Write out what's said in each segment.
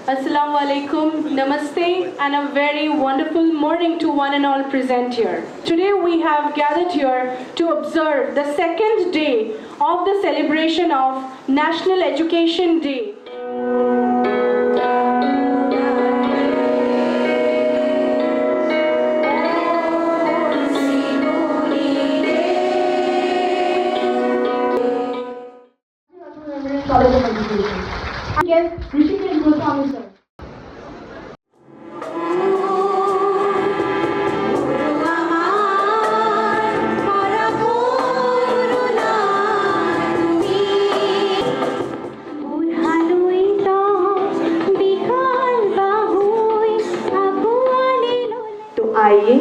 Assalamu alaikum, namaste, and a very wonderful morning to one and all present here. Today we have gathered here to observe the second day of the celebration of National Education Day. College of Education. Yes, Rishikesh Goswami sir. तो आइए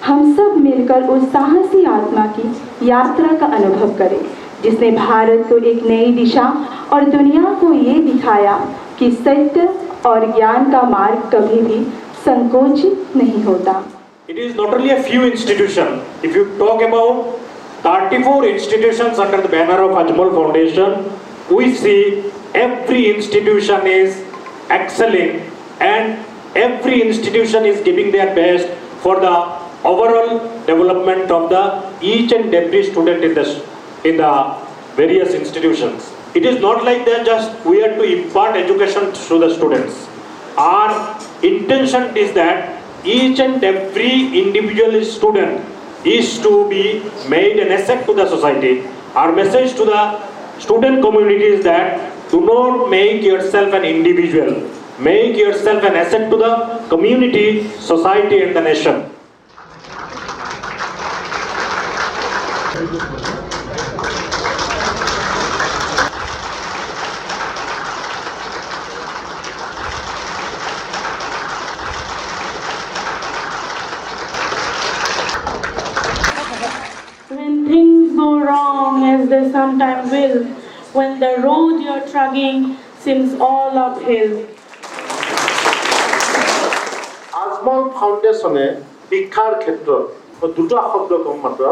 हम सब मिलकर उस साहसी आत्मा की यात्रा का अनुभव करें जिसने भारत को एक नई दिशा और दुनिया को ये दिखाया कि सत्य और ज्ञान का मार्ग कभी भी संकोचित नहीं होता. It is not only a few institutions. If you talk about 34 institutions under the banner of Ajmal Foundation, we see every institution is excelling and every institution is giving their best for the overall development of the each and every student in the various institutions. It is not like that just we are to impart education to the students. Our intention is that each and every individual student is to be made an asset to the society. Our message to the student community is that do not make yourself an individual. Make yourself an asset to the community, society and the nation. When things go wrong, as they sometimes will, when the road you're trudging seems all uphill. Ajmal ফাউন্ডেশনে শিক্ষাৰ ক্ষেত্ৰত দুটা শব্দ কম মাত্ৰ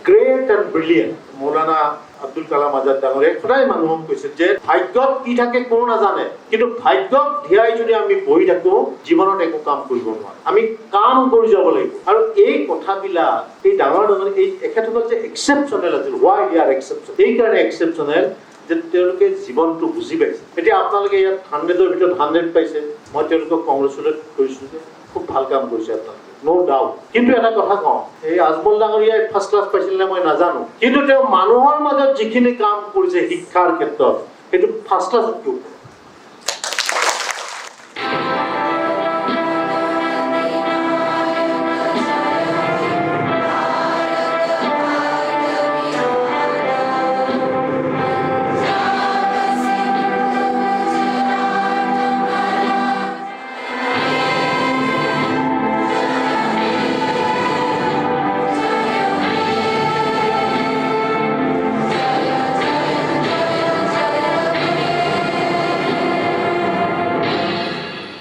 great and brilliant. মৌলানা আব্দুল কালাম আজাদ ডাঙৰীয়াই সদায় মানুহক কৈছে যে ভাগ্যত কি থাকে কোনো নাজানে, কিন্তু ভাগ্যক ধিয়াই যদি আমি বহি থাকো জীৱনত একো কাম কৰিব নোৱাৰো. আমি কাম কৰি যাব লাগিব. আৰু এই কথাবিলাক এই ডাঙৰ ডাঙৰ এই এখেতসকল যে এক্সেপশ্যনেল আছিল. হোৱাই দে আৰ এক্সেপশ্যন, এইকাৰণে এক্সেপশ্যনেল যে তেওঁলোকে জীৱনটো বুজি পাইছে. এতিয়া আপোনালোকে ইয়াত 100ৰ ভিতৰত 100 পাইছে. মই তেওঁলোকক কংগ্ৰেচুলেট কৰিছোঁ যে খুব ভাল কাম কৰিছে আপোনালোকে, নো ডাউট. কিন্তু এটা কথা কওঁ, এই আজমল ডাঙৰীয়াই ফাৰ্ষ্ট ক্লাছ পাইছিল নে মই নাজানো, কিন্তু তেওঁ মানুহৰ মাজত যিখিনি কাম কৰিছে শিক্ষাৰ ক্ষেত্ৰত সেইটো ফাৰ্ষ্ট ক্লাছত কিয়